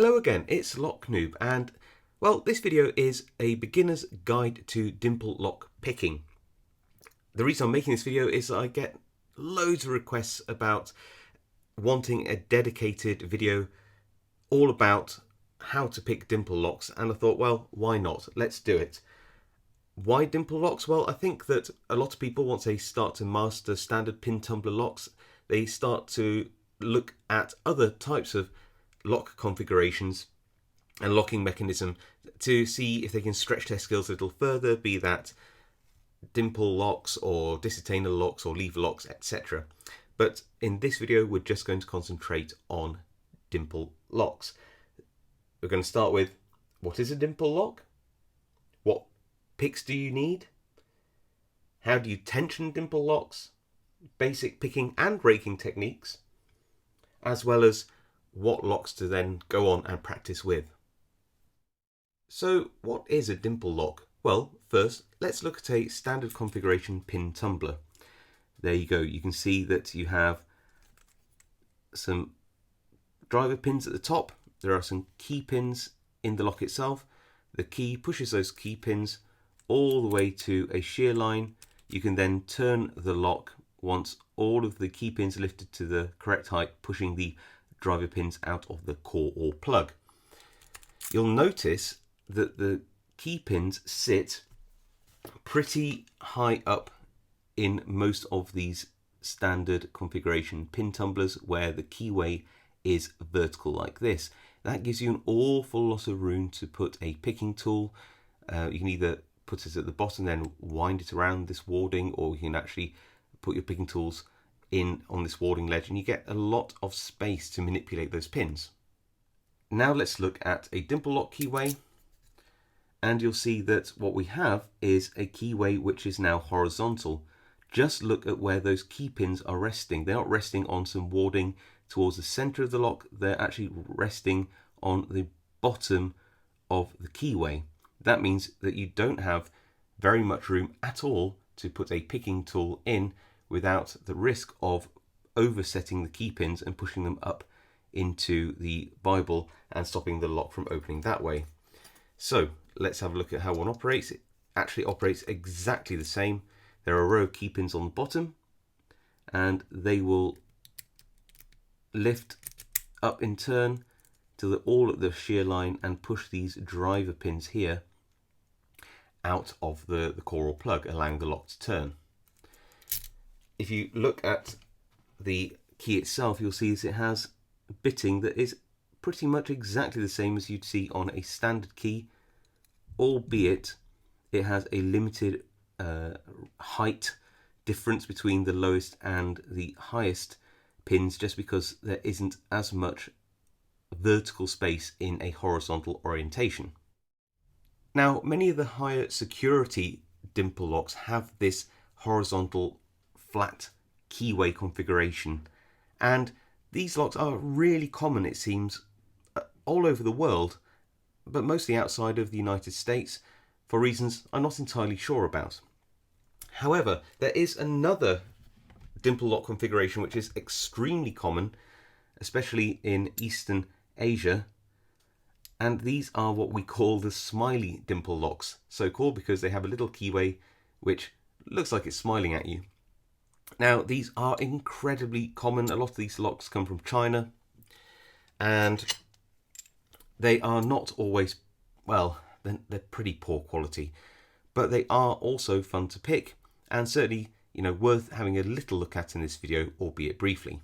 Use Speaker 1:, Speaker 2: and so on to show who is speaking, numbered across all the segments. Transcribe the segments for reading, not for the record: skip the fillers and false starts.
Speaker 1: Hello again, it's Lock Noob, and well, this video is a beginner's guide to dimple lock picking. The reason I'm making this video is I get loads of requests about wanting a dedicated video all about how to pick dimple locks, and I thought, well, why not? Let's do it. Why dimple locks? Well, I think that a lot of people, once they start to master standard pin tumbler locks, they start to look at other types of lock configurations and locking mechanism to see if they can stretch their skills a little further, be that dimple locks or disretainer locks or lever locks, etc. But in this video, we're just going to concentrate on dimple locks. We're going to start with, what is a dimple lock? What picks do you need? How do you tension dimple locks? Basic picking and raking techniques, as well as what locks to then go on and practice with. So what is a dimple lock? Well, first let's look at a standard configuration pin tumbler. There you go, you can see that you have some driver pins at the top. There are some key pins in the lock itself. The key pushes those key pins all the way to a shear line. You can then turn the lock once all of the key pins are lifted to the correct height, pushing the driver pins out of the core or plug. You'll notice that the key pins sit pretty high up in most of these standard configuration pin tumblers, where the keyway is vertical like this. That gives you an awful lot of room to put a picking tool. You can either put it at the bottom, then wind it around this warding, or you can actually put your picking tools in on this warding ledge, and you get a lot of space to manipulate those pins. Now let's look at a dimple lock keyway, and you'll see that what we have is a keyway which is now horizontal. Just look at where those key pins are resting. They're not resting on some warding towards the center of the lock, they're actually resting on the bottom of the keyway. That means that you don't have very much room at all to put a picking tool in without the risk of oversetting the key pins and pushing them up into the Bible and stopping the lock from opening that way. So let's have a look at how one operates. It actually operates exactly the same. There are a row of key pins on the bottom, and they will lift up in turn till they're all at the shear line and push these driver pins here out of the core or plug, allowing the lock to turn. If you look at the key itself, you'll see that it has bitting that is pretty much exactly the same as you'd see on a standard key, albeit it has a limited height difference between the lowest and the highest pins, just because there isn't as much vertical space in a horizontal orientation. Now, many of the higher security dimple locks have this horizontal flat keyway configuration, and these locks are really common, it seems, all over the world, but mostly outside of the United States for reasons I'm not entirely sure about. However, there is another dimple lock configuration which is extremely common, especially in Eastern Asia, and these are what we call the smiley dimple locks, so called because they have a little keyway which looks like it's smiling at you. Now, these are incredibly common. A lot of these locks come from China, and they are not always, well, they're pretty poor quality, but they are also fun to pick, and certainly, worth having a little look at in this video, albeit briefly.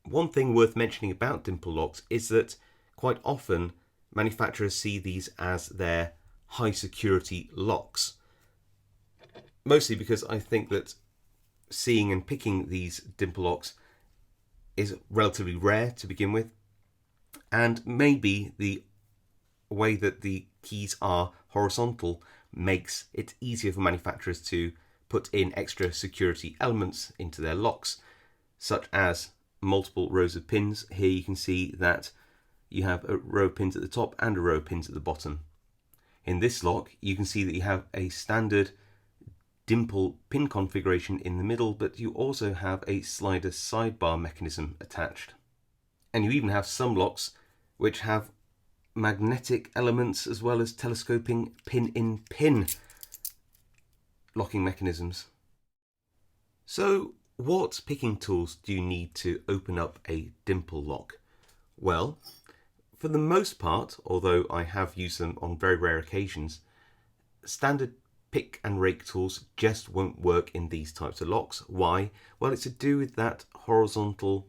Speaker 1: One thing worth mentioning about dimple locks is that quite often manufacturers see these as their high security locks, mostly because I think that seeing and picking these dimple locks is relatively rare to begin with, and maybe the way that the keys are horizontal makes it easier for manufacturers to put in extra security elements into their locks, such as multiple rows of pins. Here you can see that you have a row of pins at the top and a row of pins at the bottom. In this lock, you can see that you have a standard dimple pin configuration in the middle, but you also have a slider sidebar mechanism attached. And you even have some locks which have magnetic elements as well as telescoping pin-in-pin locking mechanisms. So what picking tools do you need to open up a dimple lock? Well, for the most part, although I have used them on very rare occasions, standard pick and rake tools just won't work in these types of locks. Why? Well, it's to do with that horizontal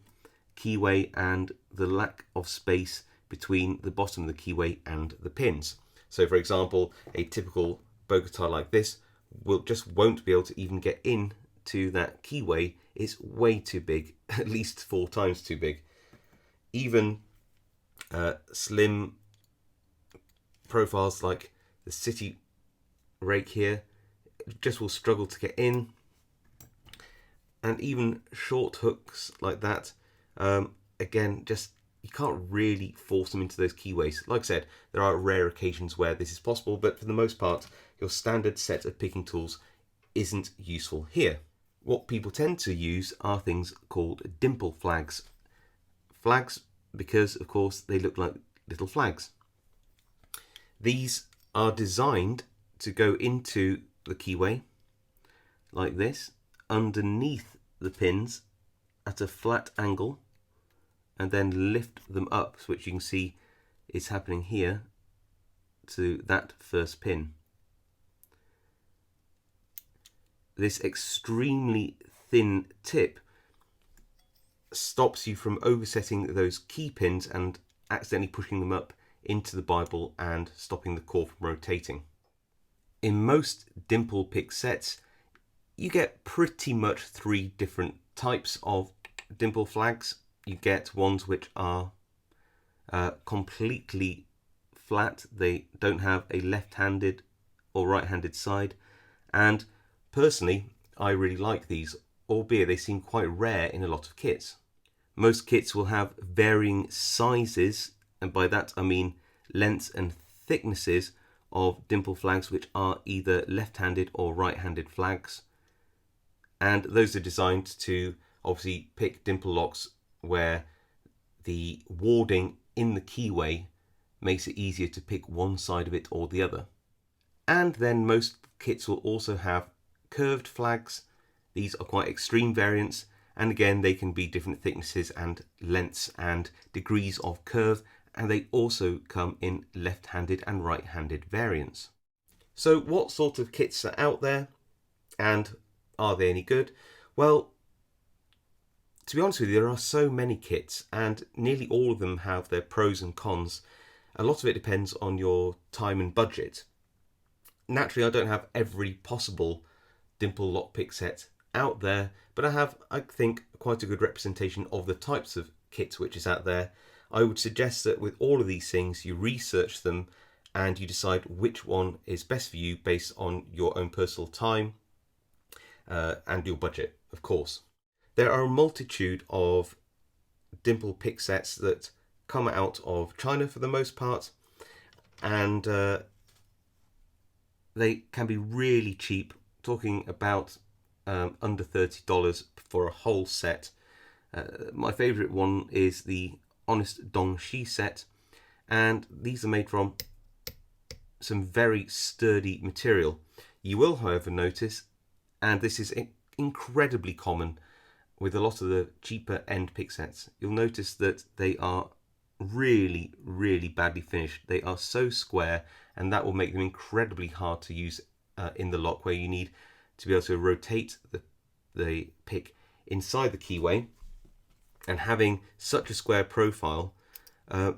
Speaker 1: keyway and the lack of space between the bottom of the keyway and the pins. So for example, a typical bow guitar like this won't be able to even get in to that keyway. It's way too big, at least 4 times too big. Even slim profiles like the City rake here just will struggle to get in, and even short hooks like that, again, just you can't really force them into those keyways. Like I said, there are rare occasions where this is possible, but for the most part, your standard set of picking tools isn't useful here. What people tend to use are things called dimple flags. Flags because, of course, they look like little flags. These are designed to go into the keyway like this, underneath the pins at a flat angle, and then lift them up, which you can see is happening here to that first pin. This extremely thin tip stops you from oversetting those key pins and accidentally pushing them up into the Bible and stopping the core from rotating. In most dimple pick sets, you get pretty much 3 different types of dimple flags. You get ones which are completely flat. They don't have a left-handed or right-handed side. And personally, I really like these, albeit they seem quite rare in a lot of kits. Most kits will have varying sizes, and by that I mean lengths and thicknesses of dimple flags which are either left-handed or right-handed flags. And those are designed to obviously pick dimple locks where the warding in the keyway makes it easier to pick one side of it or the other. And then most kits will also have curved flags. These are quite extreme variants, and again they can be different thicknesses and lengths and degrees of curve, and they also come in left-handed and right-handed variants. So what sort of kits are out there, and are they any good? Well, to be honest with you, there are so many kits, and nearly all of them have their pros and cons. A lot of it depends on your time and budget. Naturally, I don't have every possible dimple lock pick set out there, but I have, I think, quite a good representation of the types of kits which is out there. I would suggest that with all of these things, you research them and you decide which one is best for you based on your own personal time and your budget, of course. There are a multitude of dimple pick sets that come out of China for the most part, and they can be really cheap, talking about under $30 for a whole set. My favourite one is the Honest Dong Shi set, and these are made from some very sturdy material. You will, however, notice, and this is incredibly common with a lot of the cheaper end pick sets, you'll notice that they are really, really badly finished. They are so square, and that will make them incredibly hard to use in the lock, where you need to be able to rotate the pick inside the keyway, and having such a square profile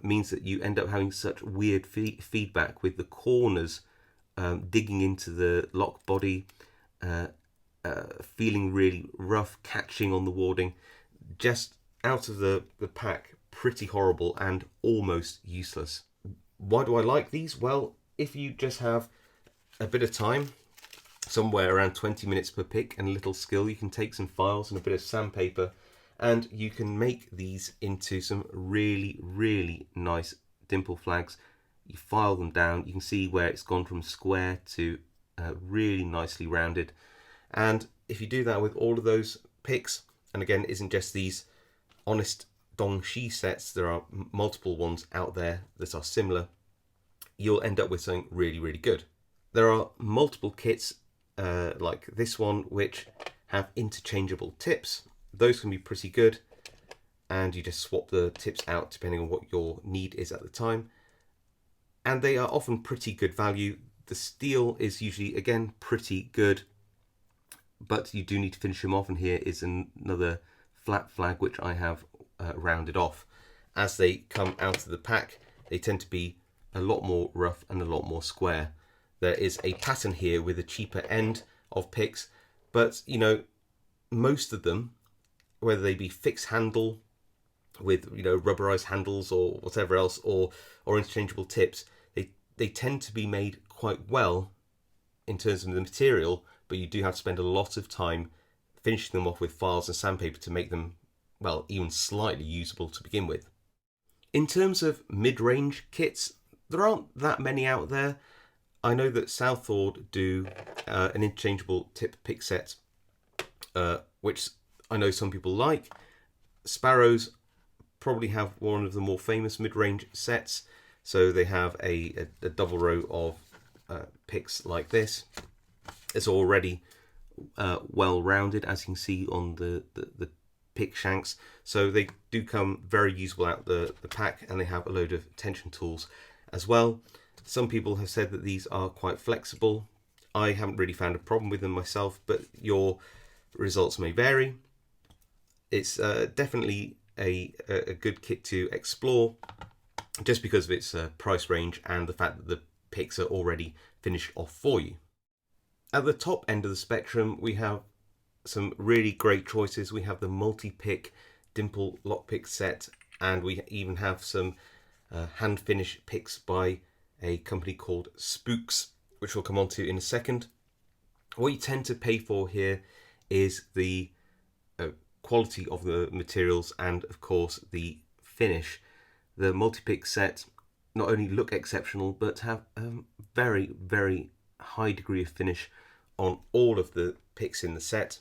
Speaker 1: means that you end up having such weird feedback with the corners digging into the lock body, feeling really rough, catching on the warding, just out of the pack, pretty horrible and almost useless. Why do I like these? Well, if you just have a bit of time, somewhere around 20 minutes per pick, and a little skill, you can take some files and a bit of sandpaper and you can make these into some really, really nice dimple flags. You file them down, you can see where it's gone from square to really nicely rounded. And if you do that with all of those picks, and again, it isn't just these Honest Dong Shi sets, there are multiple ones out there that are similar. you'll end up with something really, really good. There are multiple kits like this one which have interchangeable tips. Those can be pretty good, and you just swap the tips out depending on what your need is at the time. And they are often pretty good value. The steel is usually, again, pretty good, but you do need to finish them off, and here is another flat flag which I have rounded off. As they come out of the pack, they tend to be a lot more rough and a lot more square. There is a pattern here with a cheaper end of picks, but you know, most of them, whether they be fixed handle with, you know, rubberized handles or whatever else, or interchangeable tips, they tend to be made quite well in terms of the material, but you do have to spend a lot of time finishing them off with files and sandpaper to make them, well, even slightly usable to begin with. In terms of mid-range kits, there aren't that many out there. I know that Southord do an interchangeable tip pick set, which I know some people like. Sparrows probably have one of the more famous mid-range sets. So they have a double row of picks like this. It's already well rounded, as you can see on the pick shanks. So they do come very usable out the pack, and they have a load of tension tools as well. Some people have said that these are quite flexible. I haven't really found a problem with them myself, but your results may vary. It's definitely a good kit to explore, just because of its price range and the fact that the picks are already finished off for you. At the top end of the spectrum, we have some really great choices. We have the multi-pick Dimple Lock set, and we even have some hand finish picks by a company called Spooks, which we'll come on to in a second. What you tend to pay for here is the quality of the materials and, of course, the finish. The multi-pick set not only look exceptional, but have a very, very high degree of finish on all of the picks in the set.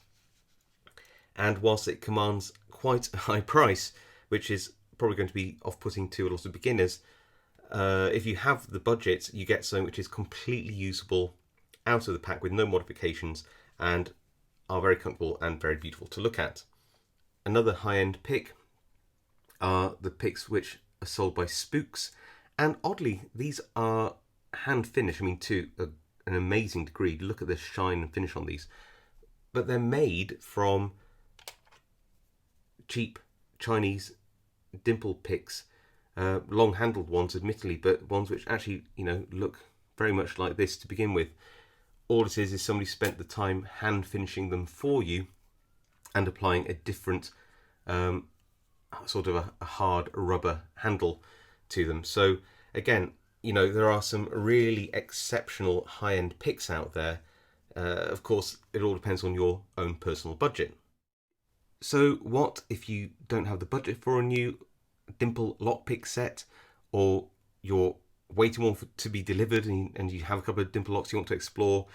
Speaker 1: And whilst it commands quite a high price, which is probably going to be off-putting to a lot of beginners, if you have the budget, you get something which is completely usable out of the pack with no modifications, and are very comfortable and very beautiful to look at. Another high-end pick are the picks which are sold by Spooks, and oddly, these are hand finished. I mean, to an amazing degree. Look at the shine and finish on these, but they're made from cheap Chinese dimple picks, long-handled ones, admittedly, but ones which actually, you know, look very much like this to begin with. All it is somebody spent the time hand finishing them for you and applying a different sort of a hard rubber handle to them. So again, you know, there are some really exceptional high-end picks out there. Of course, it all depends on your own personal budget. So what if you don't have the budget for a new Dimple lockpick set, or you're waiting on for to be delivered, and you have a couple of dimple locks you want to explore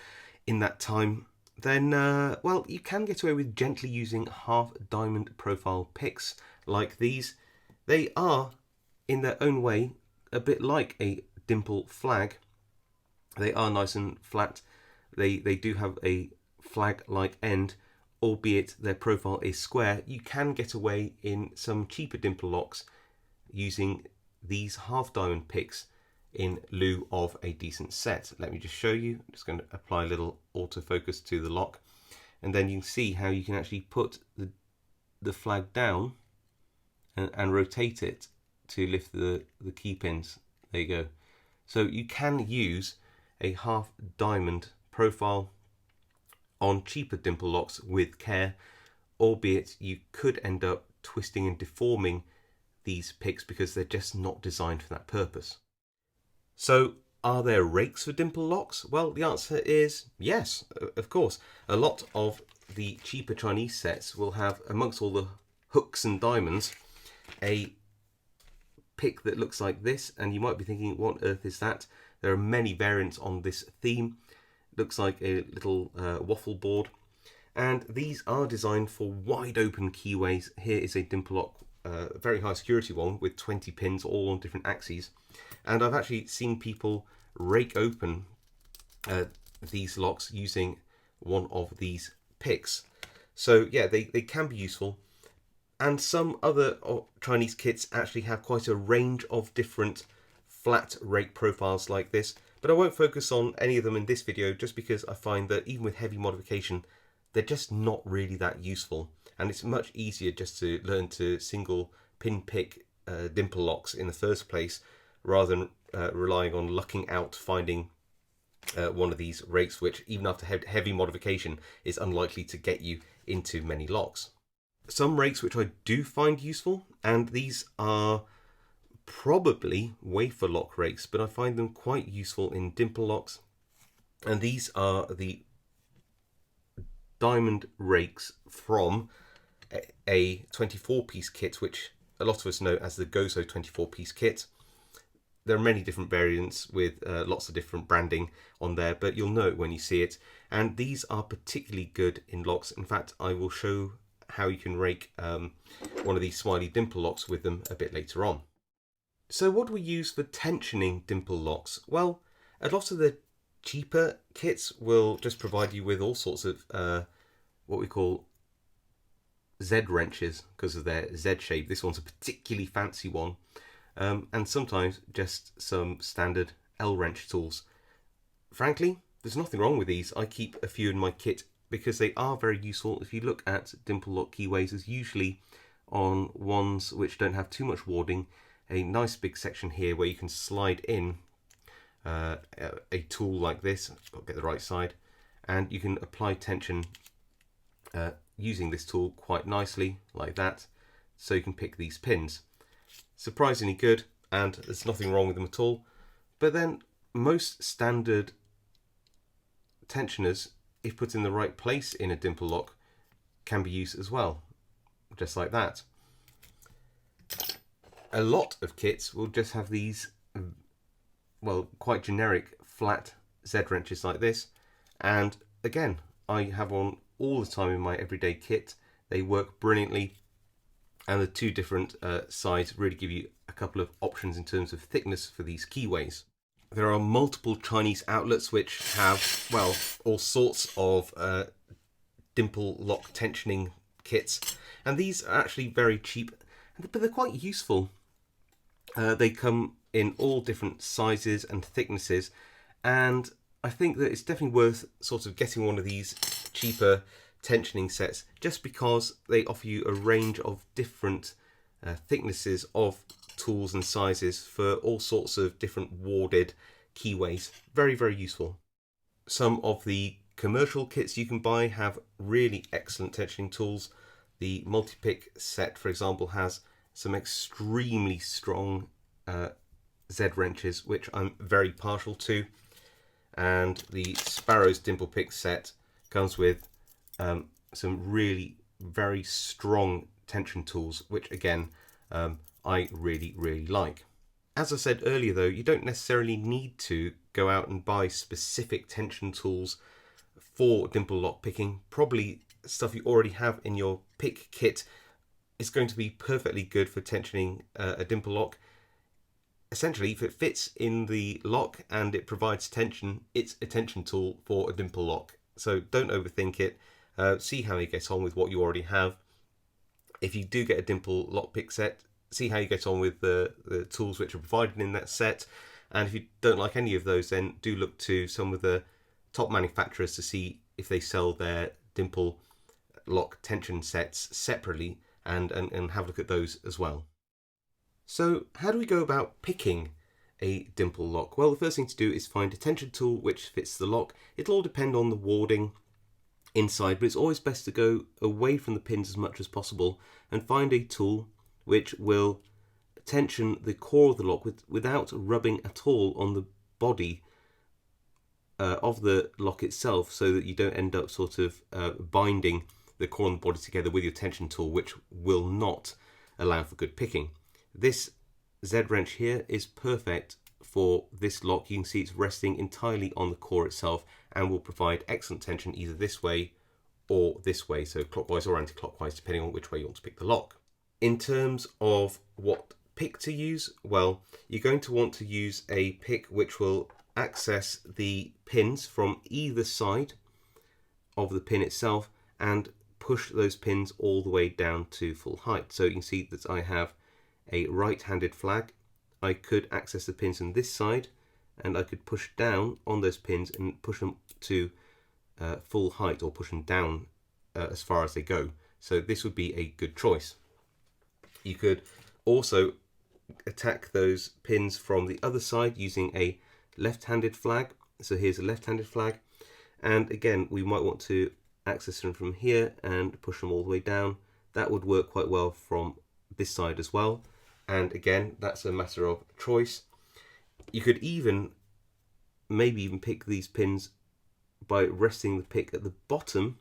Speaker 1: in that time? Then, well, you can get away with gently using half diamond profile picks like these. They are, in their own way, a bit like a dimple flag. They are nice and flat. They do have a flag-like end, albeit their profile is square. You can get away in some cheaper dimple locks using these half diamond picks in lieu of a decent set. Let me just show you. I'm just going to apply a little autofocus to the lock, and then you can see how you can actually put the flag down and rotate it to lift the key pins. There you go. So you can use a half diamond profile on cheaper dimple locks with care, albeit you could end up twisting and deforming these picks because they're just not designed for that purpose. So are there rakes for dimple locks? Well, the answer is yes, of course. A lot of the cheaper Chinese sets will have, amongst all the hooks and diamonds, a pick that looks like this, and you might be thinking, what on earth is that? There are many variants on this theme. It looks like a little waffle board, and these are designed for wide open keyways. Here is a dimple lock a very high security one with 20 pins all on different axes. And I've actually seen people rake open these locks using one of these picks. So yeah, they can be useful. And some other Chinese kits actually have quite a range of different flat rake profiles like this, but I won't focus on any of them in this video just because I find that even with heavy modification, they're just not really that useful. And it's much easier just to learn to single pin pick dimple locks in the first place, rather than relying on lucking out finding one of these rakes, which even after heavy modification is unlikely to get you into many locks. Some rakes which I do find useful, and these are probably wafer lock rakes, but I find them quite useful in dimple locks, and these are the diamond rakes from a 24-piece kit, which a lot of us know as the Gozo 24-piece kit. There are many different variants with lots of different branding on there, but you'll know it when you see it. And these are particularly good in locks. In fact, I will show how you can rake one of these smiley dimple locks with them a bit later on. So what do we use for tensioning dimple locks? Well, a lot of the cheaper kits will just provide you with all sorts of what we call Z wrenches because of their Z shape. This one's a particularly fancy one. And sometimes just some standard L wrench tools. Frankly, there's nothing wrong with these. I keep a few in my kit because they are very useful. If you look at Dimple Lock Key Ways, there's usually on ones which don't have too much warding, a nice big section here where you can slide in a tool like this. I'll get the right side, and you can apply tension using this tool quite nicely like that, so you can pick these pins. Surprisingly good, and there's nothing wrong with them at all. But then most standard tensioners, if put in the right place in a dimple lock, can be used as well, just like that. A lot of kits will just have these, well, quite generic flat Z wrenches like this, and again, I have one all the time in my everyday kit. They work brilliantly, and the two different sides really give you a couple of options in terms of thickness for these keyways. There are multiple Chinese outlets which have, well, all sorts of dimple lock tensioning kits, and these are actually very cheap, but they're quite useful. They come in all different sizes and thicknesses, and I think that it's definitely worth sort of getting one of these cheaper tensioning sets just because they offer you a range of different thicknesses of tools and sizes for all sorts of different warded keyways. Very, very useful. Some of the commercial kits you can buy have really excellent tensioning tools. The multi-pick set, for example, has some extremely strong Z wrenches, which I'm very partial to. And the Sparrow's Dimple Pick set comes with some really very strong tension tools, which again, I really, really like. As I said earlier though, you don't necessarily need to go out and buy specific tension tools for dimple lock picking. Probably stuff you already have in your pick kit is going to be perfectly good for tensioning a dimple lock. Essentially, if it fits in the lock and it provides tension, it's a tension tool for a dimple lock. So don't overthink it. See how you get on with what you already have. If you do get a dimple lock pick set, see how you get on with the tools which are provided in that set. And if you don't like any of those, then do look to some of the top manufacturers to see if they sell their dimple lock tension sets separately, and have a look at those as well. So how do we go about picking a dimple lock? Well, the first thing to do is find a tension tool which fits the lock. It'll all depend on the warding inside, but it's always best to go away from the pins as much as possible and find a tool which will tension the core of the lock without rubbing at all on the body of the lock itself, so that you don't end up sort of binding the core and the body together with your tension tool, which will not allow for good picking. This Z wrench here is perfect for this lock. You can see it's resting entirely on the core itself and will provide excellent tension either this way or this way, so clockwise or anti-clockwise depending on which way you want to pick the lock. In terms of what pick to use, well, you're going to want to use a pick which will access the pins from either side of the pin itself and push those pins all the way down to full height. So you can see that I have a right-handed flag. I could access the pins on this side, and I could push down on those pins and push them to full height, or push them down as far as they go. So this would be a good choice. You could also attack those pins from the other side using a left-handed flag. So here's a left-handed flag, and again we might want to access them from here and push them all the way down. That would work quite well from this side as well, and again that's a matter of choice. You could maybe even pick these pins by resting the pick at the bottom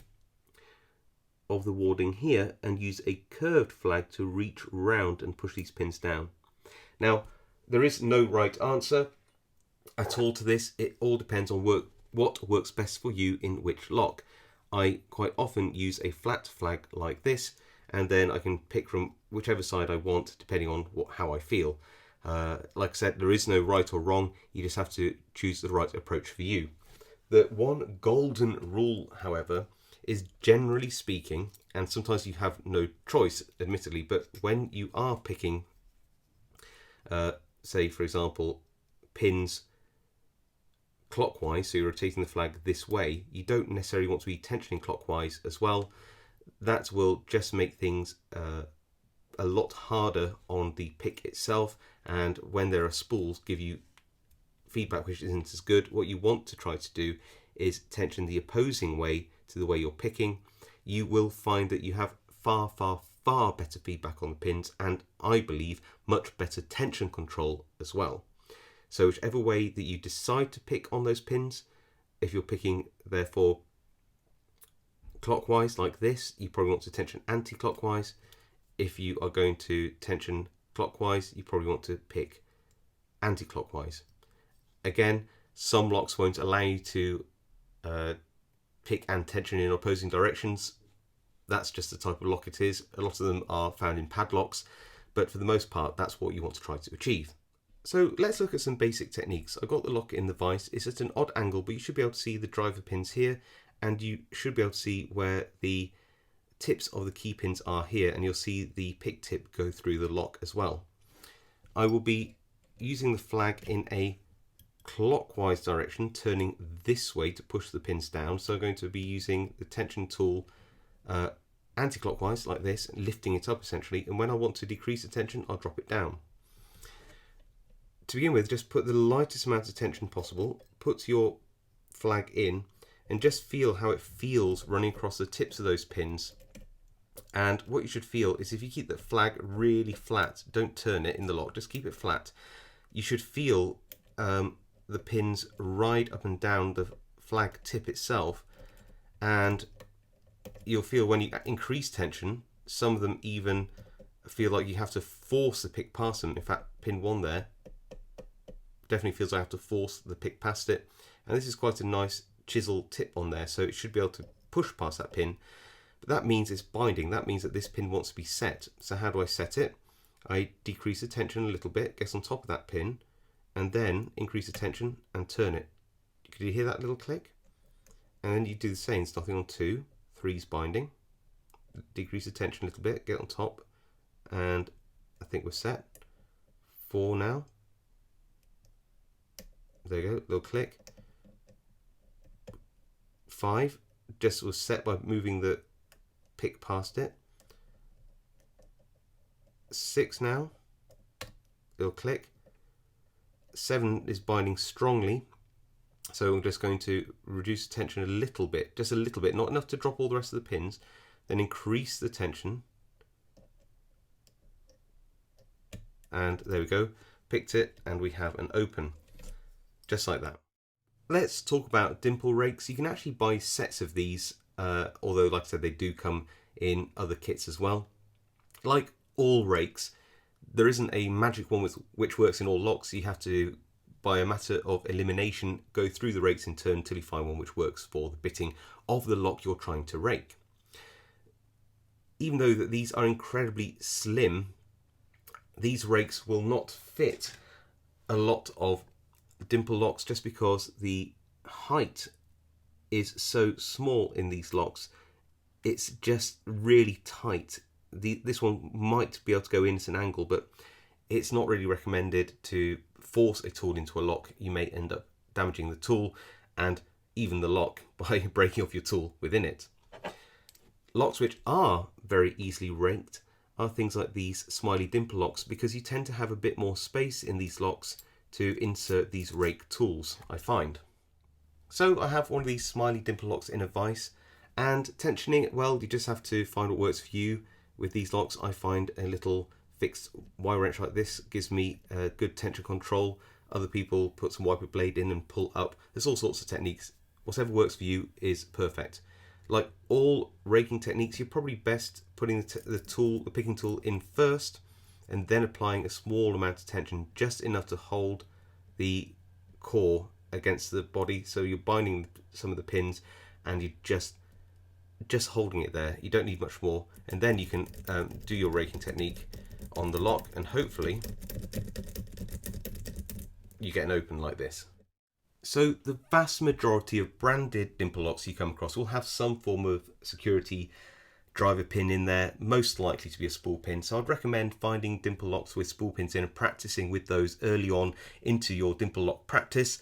Speaker 1: of the warding here and use a curved flag to reach round and push these pins down. Now, there is no right answer at all to this. It all depends on what works best for you in which lock. I quite often use a flat flag like this, and then I can pick from whichever side I want depending on how I feel. Like I said, there is no right or wrong. You just have to choose the right approach for you. The one golden rule, however, is generally speaking, and sometimes you have no choice, admittedly, but when you are picking, say for example, pins clockwise, so you're rotating the flag this way, you don't necessarily want to be tensioning clockwise as well. That will just make things a lot harder on the pick itself, and when there are spools, give you feedback which isn't as good. What you want to try to do is tension the opposing way to the way you're picking. You will find that you have far better feedback on the pins, and I believe much better tension control as well. So whichever way that you decide to pick on those pins, if you're picking therefore clockwise like this, you probably want to tension anti-clockwise. If you are going to tension clockwise, you probably want to pick anti-clockwise. Again, some locks won't allow you to pick and tension in opposing directions. That's just the type of lock it is. A lot of them are found in padlocks, but for the most part, that's what you want to try to achieve. So let's look at some basic techniques. I've got the lock in the vise. It's at an odd angle, but you should be able to see the driver pins here, and you should be able to see where the tips of the key pins are here, and you'll see the pick tip go through the lock as well. I will be using the flag in a clockwise direction, turning this way to push the pins down. So I'm going to be using the tension tool anti-clockwise like this, lifting it up essentially, and when I want to decrease the tension, I'll drop it down. To begin with, just put the lightest amount of tension possible, put your flag in, and just feel how it feels running across the tips of those pins. And what you should feel is if you keep the flag really flat, don't turn it in the lock, just keep it flat, you should feel the pins ride up and down the flag tip itself, and you'll feel when you increase tension, some of them even feel like you have to force the pick past them. In fact, pin 1 there definitely feels like I have to force the pick past it, and this is quite a nice chisel tip on there, so it should be able to push past that pin. But that means it's binding. That means that this pin wants to be set. So how do I set it? I decrease the tension a little bit, get on top of that pin, and then increase the tension and turn it. Could you hear that little click? And then you do the same, starting on 2, 3's binding, decrease the tension a little bit, get on top, and I think we're set. 4 now. There you go, little click. 5 just was set by moving the pick past it. 6 now, little click. 7 is binding strongly, so I'm just going to reduce the tension a little bit, just a little bit, not enough to drop all the rest of the pins, then increase the tension, and there we go, picked it, and we have an open, just like that. Let's talk about dimple rakes. You can actually buy sets of these, although like I said, they do come in other kits as well. Like all rakes, there isn't a magic one which works in all locks. You have to, by a matter of elimination, go through the rakes in turn until you find one which works for the bitting of the lock you're trying to rake. even though that these are incredibly slim, these rakes will not fit a lot of dimple locks just because the height is so small in these locks. It's just really tight. This one might be able to go in at an angle, but it's not really recommended to force a tool into a lock. You may end up damaging the tool and even the lock by breaking off your tool within it. Locks which are very easily raked are things like these smiley dimple locks, because you tend to have a bit more space in these locks to insert these rake tools, I find. So I have one of these smiley dimple locks in a vise, and tensioning it, well, you just have to find what works for you. With these locks, I find a little fixed wire wrench like this gives me good tension control. Other people put some wiper blade in and pull up. There's all sorts of techniques. Whatever works for you is perfect. Like all raking techniques, you're probably best putting the picking tool in first and then applying a small amount of tension, just enough to hold the core against the body. So you're binding some of the pins and you're just holding it there. You don't need much more. And then you can do your raking technique on the lock, and hopefully you get an open like this. So the vast majority of branded dimple locks you come across will have some form of security driver pin in there, most likely to be a spool pin. So I'd recommend finding dimple locks with spool pins in and practicing with those early on into your dimple lock practice,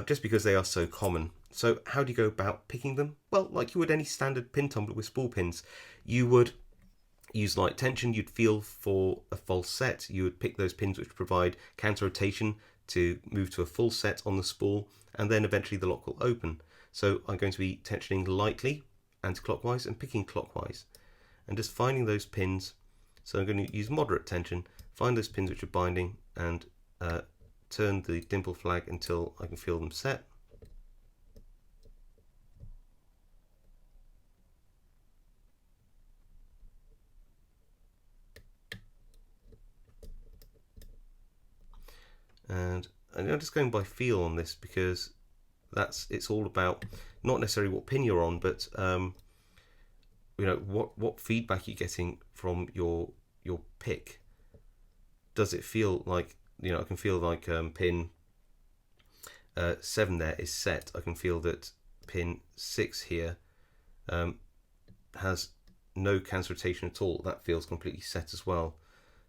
Speaker 1: just because they are so common. So how do you go about picking them? Well, like you would any standard pin tumbler with spool pins, you would use light tension. You'd feel for a false set. You would pick those pins which provide counter rotation to move to a full set on the spool, and then eventually the lock will open. So I'm going to be tensioning lightly anti-clockwise and picking clockwise and just finding those pins. So I'm going to use moderate tension, find those pins which are binding, and turn the dimple flag until I can feel them set. And I'm just going by feel on this, because it's all about not necessarily what pin you're on, but you know, what feedback you're getting from your pick. Does it feel like, you know, I can feel like pin 7 there is set. I can feel that pin 6 here has no counter rotation at all. That feels completely set as well.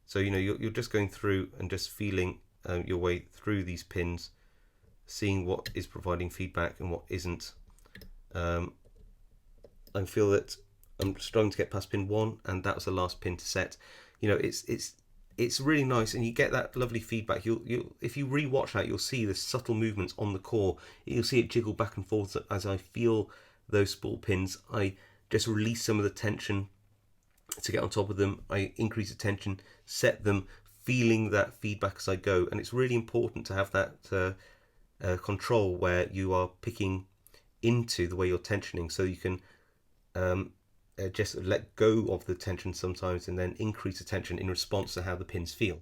Speaker 1: So you know, you're just going through and just feeling your way through these pins, seeing what is providing feedback and what isn't. I feel that I'm struggling to get past pin 1, and that was the last pin to set. You know, it's really nice, and you get that lovely feedback. You'll if you re-watch that, you'll see the subtle movements on the core. You'll see it jiggle back and forth as I feel those spool pins. I just release some of the tension to get on top of them. I increase the tension, set them, feeling that feedback as I go. And it's really important to have that control where you are picking into the way you're tensioning, so you can just let go of the tension sometimes and then increase the tension in response to how the pins feel.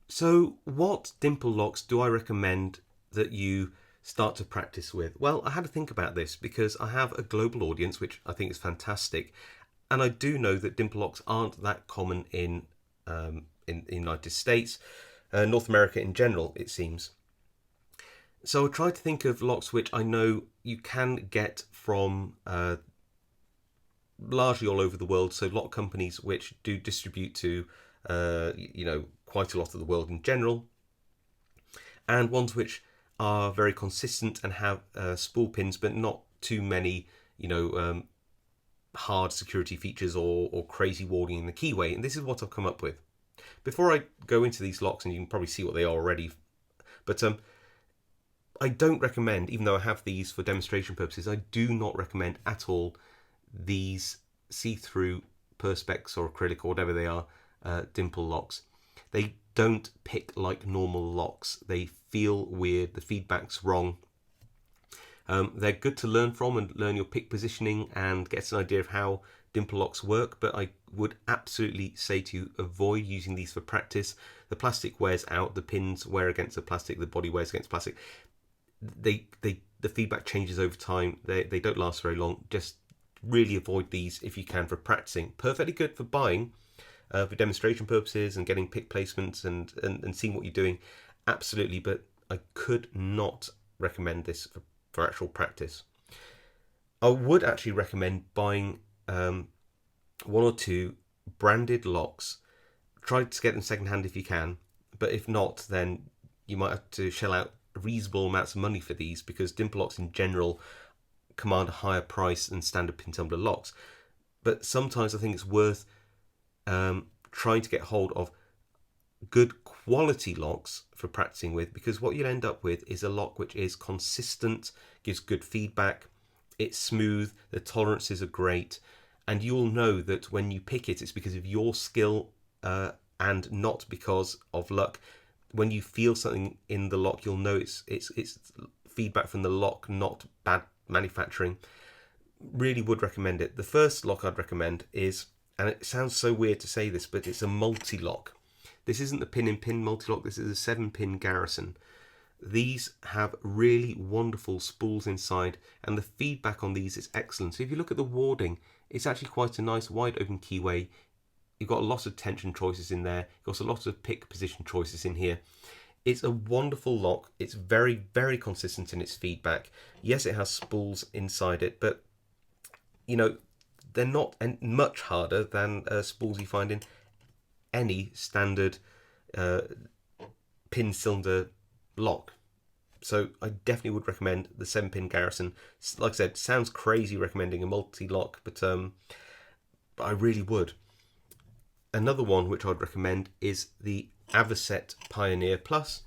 Speaker 1: So what dimple locks do I recommend that you start to practice with? Well, I had to think about this because I have a global audience, which I think is fantastic, and I do know that dimple locks aren't that common in the United States, North America in general, it seems. So I tried to think of locks which I know you can get from largely all over the world. So lock companies which do distribute to you know, quite a lot of the world in general, and ones which are very consistent and have spool pins, but not too many, you know, hard security features or crazy warding in the keyway. And this is what I've come up with. Before I go into these locks, and you can probably see what they are already, but I don't recommend, even though I have these for demonstration purposes, I do not recommend at all these see-through perspex or acrylic or whatever they are dimple locks. They don't pick like normal locks. They feel weird. The feedback's wrong. They're good to learn from and learn your pick positioning and get an idea of how dimple locks work, but I would absolutely say to you, avoid using these for practice. The plastic wears out, the pins wear against the plastic, the body wears against plastic. The feedback changes over time. They don't last very long. Just really avoid these if you can for practicing. Perfectly good for buying, for demonstration purposes and getting pick placements and seeing what you're doing. Absolutely, but I could not recommend this for actual practice. I would actually recommend buying one or two branded locks. Try to get them secondhand if you can, but if not, then you might have to shell out reasonable amounts of money for these, because dimple locks in general command a higher price than standard pin tumbler locks. But sometimes I think it's worth trying to get hold of good quality locks for practicing with, because what you'll end up with is a lock which is consistent, gives good feedback, it's smooth, the tolerances are great, and you'll know that when you pick it, it's because of your skill and not because of luck. When you feel something in the lock, you'll know it's feedback from the lock, not bad manufacturing. Really would recommend it. The first lock I'd recommend is, and it sounds so weird to say this, but it's a multi-lock. This isn't the pin-in-pin multi-lock, this is a 7-pin Garrison. These have really wonderful spools inside, and the feedback on these is excellent. So if you look at the warding, it's actually quite a nice wide open keyway. You've got a lot of tension choices in there. You've got a lot of pick position choices in here. It's a wonderful lock. It's very, very consistent in its feedback. Yes, it has spools inside it, but you know, they're not much harder than spools you find in any standard pin cylinder lock. So I definitely would recommend the 7-pin Garrison. Like I said, sounds crazy recommending a multi-lock, but I really would. Another one which I'd recommend is the Avocet Pioneer Plus,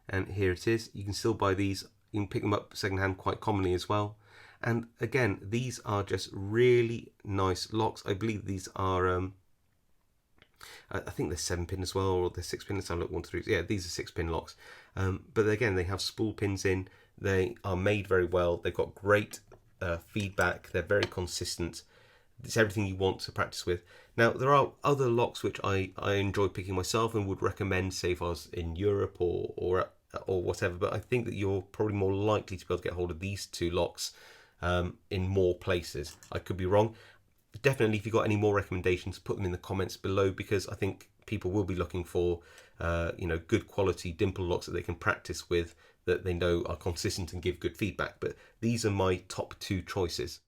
Speaker 1: and here it is. You can still buy these. You can pick them up secondhand quite commonly as well. And again, these are just really nice locks. I believe these are I think they're 7-pin as well, or they're 6-pin. Let's have a look. 1, 2, 3. Yeah, these are 6-pin locks. But again, they have spool pins in. They are made very well. They've got great feedback. They're very consistent. It's everything you want to practice with. Now, there are other locks which I enjoy picking myself and would recommend, say if I was in Europe or whatever. But I think that you're probably more likely to be able to get hold of these two locks in more places. I could be wrong. Definitely, if you've got any more recommendations, put them in the comments below, because I think people will be looking for good quality dimple locks that they can practice with, that they know are consistent and give good feedback. But these are my top 2 choices.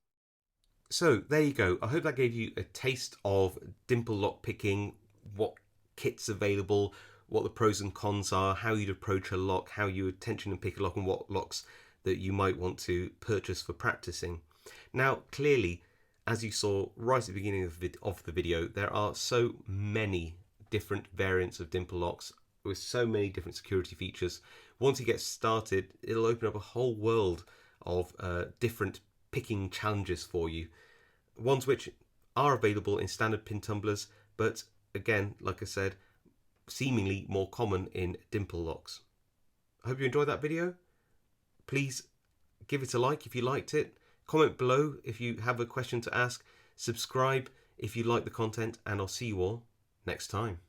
Speaker 1: So there you go. I hope that gave you a taste of dimple lock picking, what kit's available, what the pros and cons are, how you'd approach a lock, how you would tension and pick a lock, and what locks that you might want to purchase for practicing. Now, clearly, as you saw right at the beginning of the video, there are so many different variants of dimple locks with so many different security features. Once you get started, it'll open up a whole world of different picking challenges for you. Ones which are available in standard pin tumblers, but again, like I said, seemingly more common in dimple locks. I hope you enjoyed that video. Please give it a like if you liked it. Comment below if you have a question to ask. Subscribe if you like the content, and I'll see you all next time.